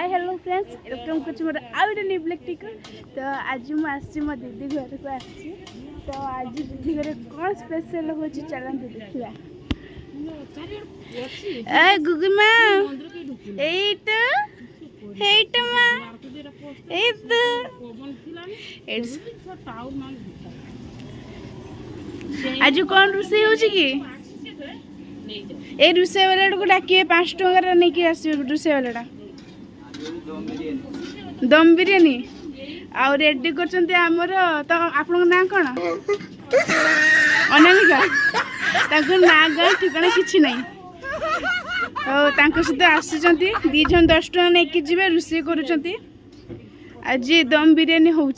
Hi hello friends welcome कर more out new blog टिक तो आज मु आसी मो दीदी घर को आसी तो आज दीदी घर कौन स्पेशल हो चलते देखा ए गुगुमा एट एट मा एट आज कौन रोषे हो ए रोषे वाला को डाकिए 5 टंका नहीं कि आस रोषे वाला दम बिरियानी आउ रेडी कर आमर तो आपण ना कौन अनामिका ना गाँ ठिकाना किसी ना सहित आसी दी जन 10 टका नहीं जी रोषे कर आज दम बिरियानी हो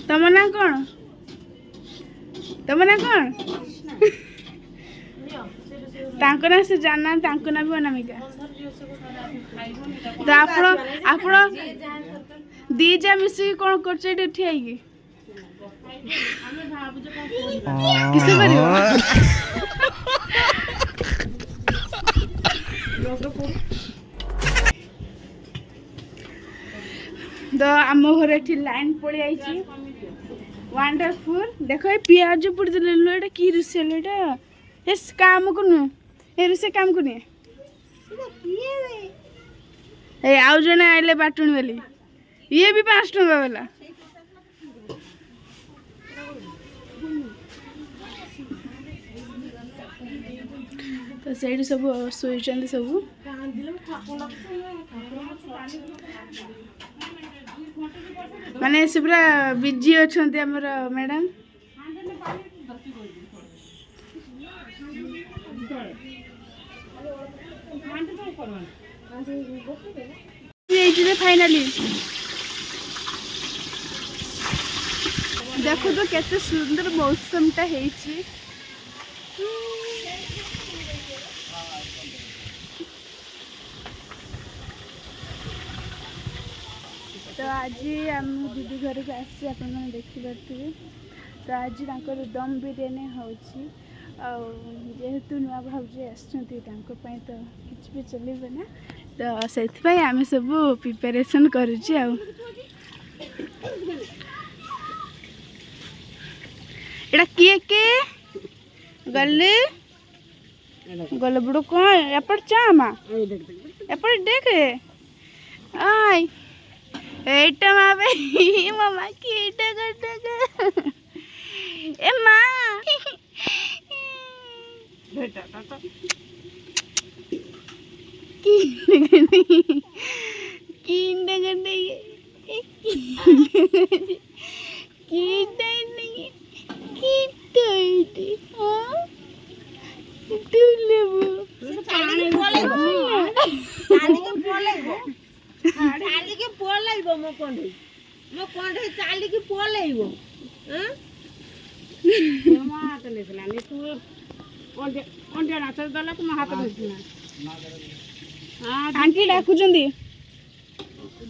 तम ना कौन तम ना कौन तांको ना से जानना तांको ना भी अनामिका तो आपण दी जा मिसी कौन कर ठिया किस तो आम घर लाइन पड़ी आई वंडरफुल देखो ये पियाज पड़ी एटा कि रोषे एस काम को नुह ए रोषे काम को नुहे ए आउ जने आइले बाटुणी वाली ये भी 5 टका वाला तो से सब शोचते सब माने से पूरा बिजी अच्छा मैडम फाइनाली देखो तो केते सुंदर मौसम टा है तो आज आम दीदी घर को आसी आप देखिपे तो आज दम बिरियानी होेतु नुआ भाजी आसपाई तो किसी भी चलेबे ना तो से आम सब प्रिपेरेसन करुचे किए के गले गल बुड़ कौन एपट चामा एपट देख आई एटा मावे मामा की एटा करता ए मां बेटा आंटी डाकुं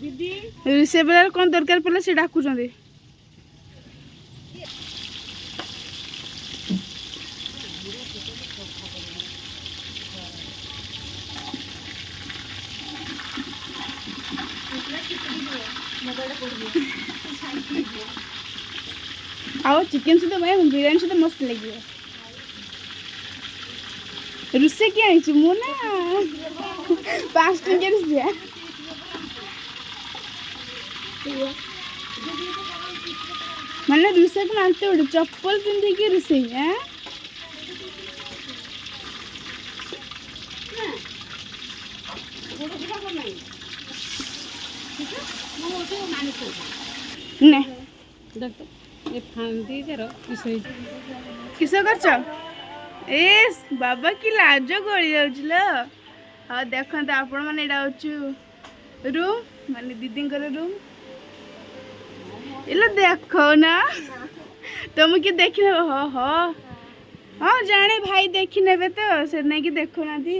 दीदी रोषे बेला कौन दरकार पड़ा से डाकुं आओ चिकन सहित भाई बिरियानी सहित मस्त लगे रोषे किए मु ना 5 टंका रोषे मैंने रोषे को मानते उड़े चप्पल पिंधिकी रोषे किस कर बाबा कि लाज गली जाऊल हाँ देखते आपण मैंने रूम माने दीदी रूम इला देख ना तुम कि देख हाँ हाँ हाँ जाने भाई देखी ने तो से नहीं कि देखो ना दी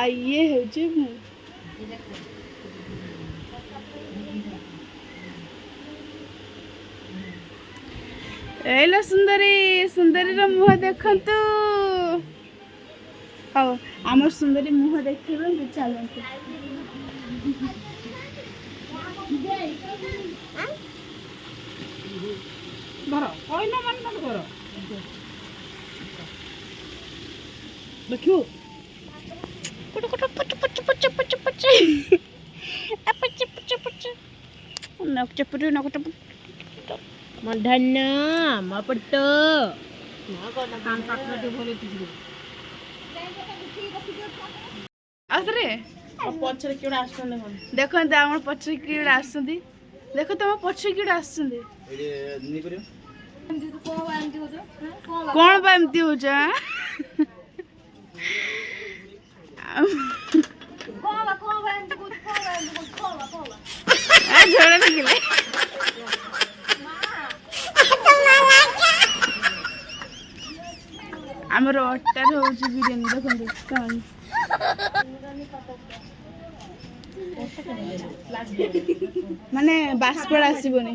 ये हूँ एला सुंदरी सुंदरी मुह देखंतु ହଉ ଆମର ସୁନ୍ଦରୀ ମୁହଁ ଦେଖିବେ ଚାଲନ୍ତୁ। ଘର କହିଲା ମାନେ ତମ ଘର ଦେଖିବୁ କୁଟୁ କୁଟୁ ପୁଚୁ ପୁଚୁ ପୁଚୁ ପୁଚୁ ପୁଚୁ ପୁଚୁ ପୁଚୁ ପୁଚୁ ନକ ଚପୁରୁ ନକ ଚପୁରୁ ମଧନ ମପଟ କାମ ପାଖରେ ଭଲ ଟିକିଏ ଆସରେ ପଛରେ କିଏ ଆସୁଛନ୍ତି ଦେଖନ୍ତୁ ଆମର ପଛରେ କିଏ ଗୋଟେ ଆସୁଛନ୍ତି। ଦେଖ ତମ ପଛରେ କିଏ ଗୋଟେ ଆସୁଛନ୍ତି। କଣ ବା ଏମିତି ହଉଛ ଝଗଡ଼ା ଲାଗିଲେ ଆମର ଅଟାରେ ହଉଛି ବିରିୟାନୀ। ଦେଖନ୍ତୁ କଣ ମାନେ ବାଷ୍ପଟା ଆସିବନି।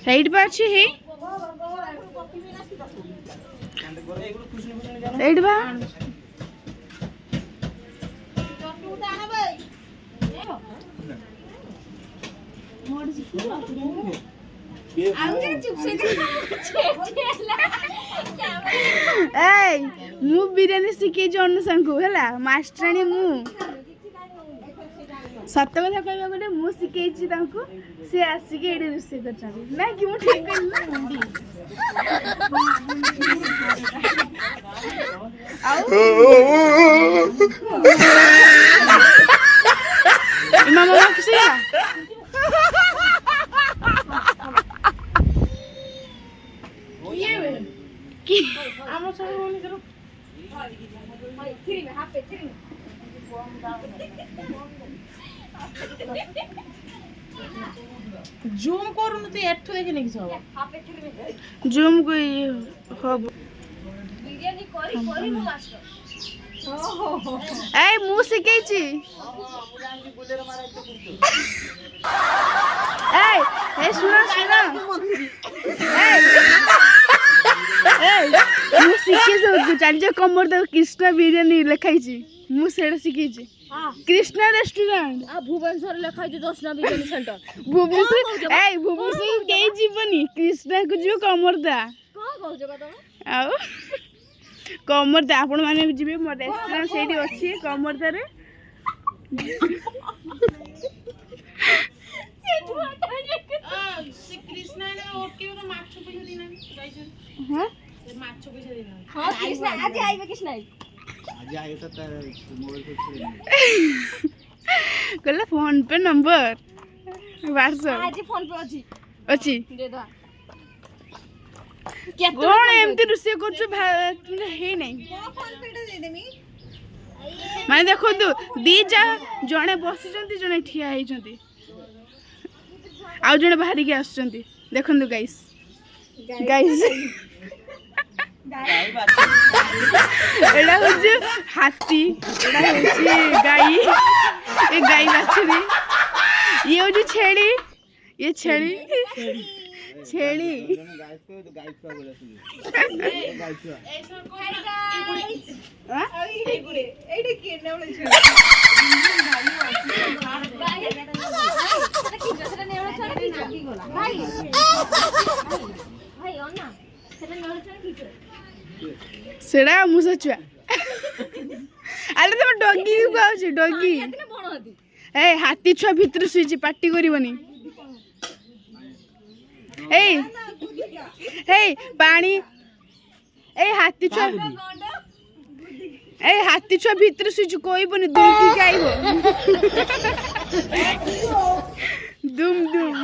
ସେଇଠି ବା ଅଛି ହେଇ ସେଇଠି ବା ଏଇ ମୁଁ ବିରିୟାନୀ ଶିଖେଇଛି ଅନୁସାଙ୍କୁ ହେଲା ମାଷ୍ଟରାଣୀ ମୁଁ ସତ କଥା କହିବାକୁ ଗଲେ ମୁଁ ଶିଖେଇଛି ତାଙ୍କୁ ସେ ଆସିକି ଏଇଠି ରୋଷେଇ କରିଛନ୍ତି ନାଇଁ କି ମୁଁ ଠିକ ମାମା ଖୁସି ଆମ ସବୁ ଜୁମ୍ କରୁନୁ ତୁ ଏଠୁ ଦେଖି ନେଇକି ସବୁ ଜୁମ୍ କୁ ହବ ଏଇ ମୁଁ ଶିଖେଇଛି ଏଇ ଏଇ ଶୁଣ ଶୁଣ ମୁଁ ଶିଖେଇଛି ଚାଲିଛ କମର ତାକୁ କୃଷ୍ଣ ବିରିୟାନୀ ଲେଖାଇଛି ମୁଁ ସେଇଟା ଶିଖେଇଛି कृष्णा रेस्टोरेंट भुवनेश्वर लिखाई 10 ना बिरियानी सेंटर भुवनेश्वर ए भुवनेश्वर के जीवनी कृष्णा को जो कमरदा को कहू जगा तमे आ कमरदा आपण माने जीवे मो रेस्टोरेंट सेठी अछि कमरदा रे से कृष्णा ने ओके रो माछ पैसा देना जाइछ हां माछ पैसा देना हां कृष्णा आज आइबे कृष्णा आज आयो त मोबाइल पे कहला फोन पे नंबर व्हाट्सएप आज फोन पे अछि अछि दे दो कोन एमती रुसे करछु हे नै फोन पे दे देमी माने देखो दु दीजा जणे बसिचंती जणे ठिया हेचंती आ जणे बाहरी के आछंती देखंदु गाइस गाइस एड़ा होजे हाथी एड़ा होजे गाई ए गाई बाछड़ी ये होजे छेड़ी ये छेड़ी छेड़ी गाइस को तो गाइस का बोला सुन गाइस हां ए गुडे एडे के नेवले छ भाई भाई ओना सेटा नेवले छ की सेड़ा मुसा छुआ अरे तुम डॉगी को आउची डॉगी केतने बण हती ए हाथी छुआ भीतर सुईची पार्टी करबनी ए ए पानी ए हाथी छुआ ए हाथी छुआ भीतर सुईची कोइबनी दुई की गाइबो दुम दुम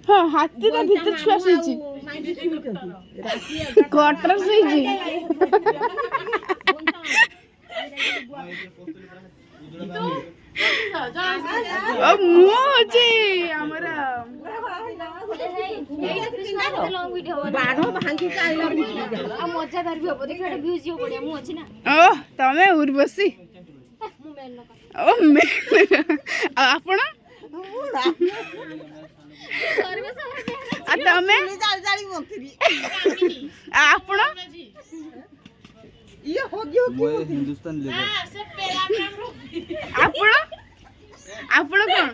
हाँ हाथी का भीतर छुआ सुईची क्वार्टर सुईची ओ मु होची हमरा लॉन्ग वीडियो बाडो भांगी का आइला आ मजादार भी होबो देखो एटा व्यूज हो बढ़िया मु अछि ना ओ तमे उर्वशी मु मेन ओ मैं आपण ଆଉ ତମେ ଆପଣ ମୁଁ ଏ ହିନ୍ଦୁସ୍ତାନ ଲେବର ସେ ପେଲା ଗ୍ରାମରୁ ଆପଣ ଆପଣ କଣ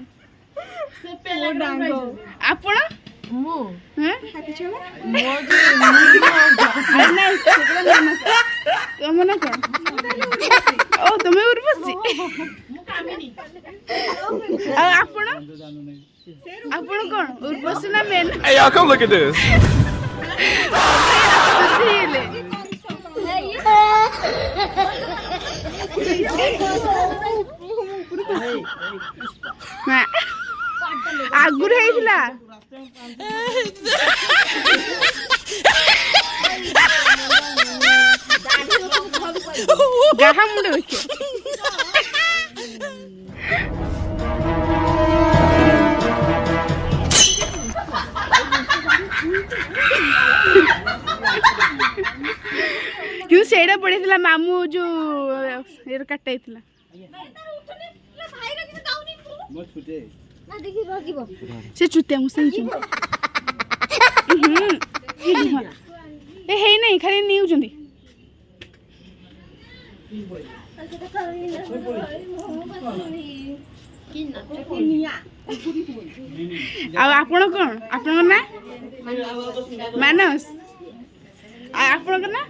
ସେ ପେଲା ଗ୍ରାମରୁ ଆପଣ ମୁଁ ହଁ ମୋ ଆରେ ନାଇଁ ସେଗୁଡ଼ା ନାମ ତମ ନା କଣ ଓ ତମେ ଉର୍ବଶୀ ମୁଁ କାମିନି ଆଉ ଆପଣ ଆପଣ କଣ ଉର୍ବଶୀ ନା main Hey, y'all, come look at this. ଆଗରୁ ହେଇଥିଲା ଯାହା ମୁଣ୍ଡ ଦେଖିବ କିନ୍ତୁ ସେଇଟା ପଡିଥିଲା ମାମୁ ଯୋଉ କାଟା ହେଇଥିଲା ମୋ ଛୁଟେ ସେ ଚୁତିଆ ମୁଁ ସେଇ ଏ ହେଇନାହିଁ ଖାଲି ନେଉଛନ୍ତି ଆଉ ଆପଣ କଣ ଆପଣଙ୍କ ନା ମାନସ ଆଉ ଆପଣଙ୍କ ନା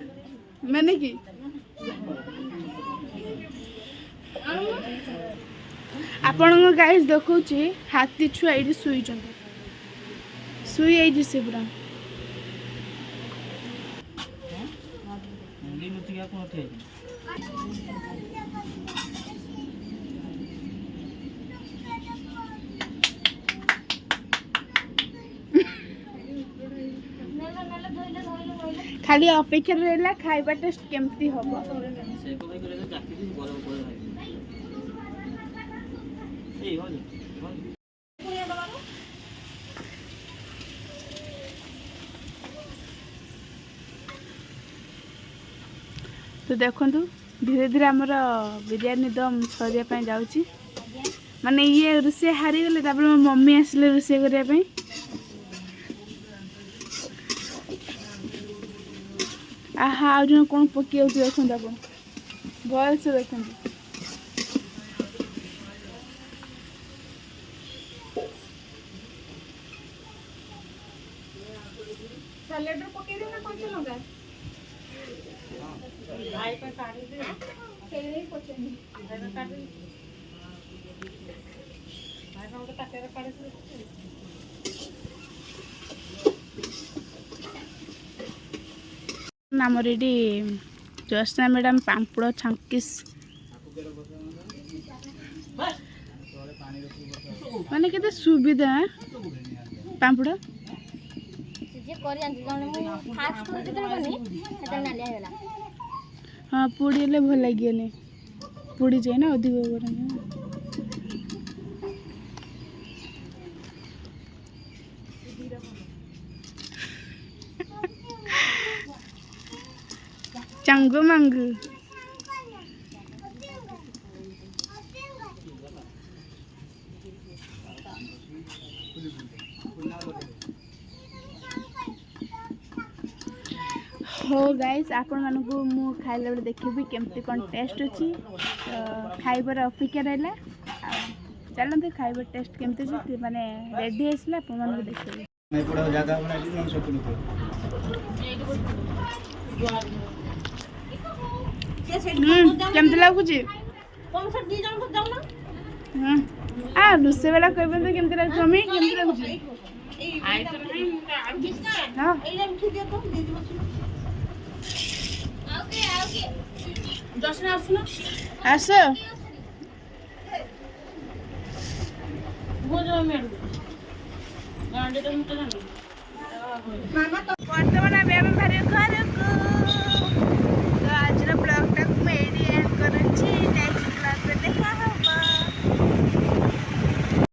ମାନେ କି ଆପଣଙ୍କ ଗାଈ ଦେଖଉଛି ହାତୀ ଛୁଆ ଏଇଠି ଶୋଇଛନ୍ତି ଶୋଇଯାଇଛି ସେ ପୁରା ଖାଲି ଅପେକ୍ଷାରେ ରହିଲା ଖାଇବା ଟେଷ୍ଟ କେମିତି ହବ तो देखु धीरे धीरे आमर बिरयानी दम सरिया ପାଇଁ ଯାଉଛି माने ये रोषे हारी गले तापर मो मम्मी आसले रोषे करिया ପାଇଁ आहा आज कोन पकी होती देखु आपण भल से देखु सैलेड रो पके देना कौन सा लगा भाई पे काटी दे केले पचनी भाई पे काटी भाई पे काटे रे काटे नाम रेडी ज्योत्सना मैडम पांपड़ छांकिस माने केते सुविधा पांपड़ जे करि आंती जने मु फास्ट कर जते बनी सेते नालिया होला हाँ पोड़ी ले भल लगे पोड़ी जाए ना अधिक गरम चंगू मंगू हो गाइस आपण मानकु मु खाइला बेले देखिबी केमती कोन टेस्ट अछि खाइबर अपेक्षा रहला चलते खाइबर टेस्ट केमती अछि माने रेडी आसला आपण मानकु देखिबी मैं पड़ा जगह बना दी नहीं सकूं केमती लागुची कौन सा दी जन जाऊ ना आ रुसे वाला कहबे तो केमती लागु मम्मी केमती लागुची आई तो नहीं हां एला उठी दियो तो दे दियो आओके जसना आसना आस वो जो मेड गांडे तो मुझे जानो मामा तो वर्तमान आबे हम भारी घर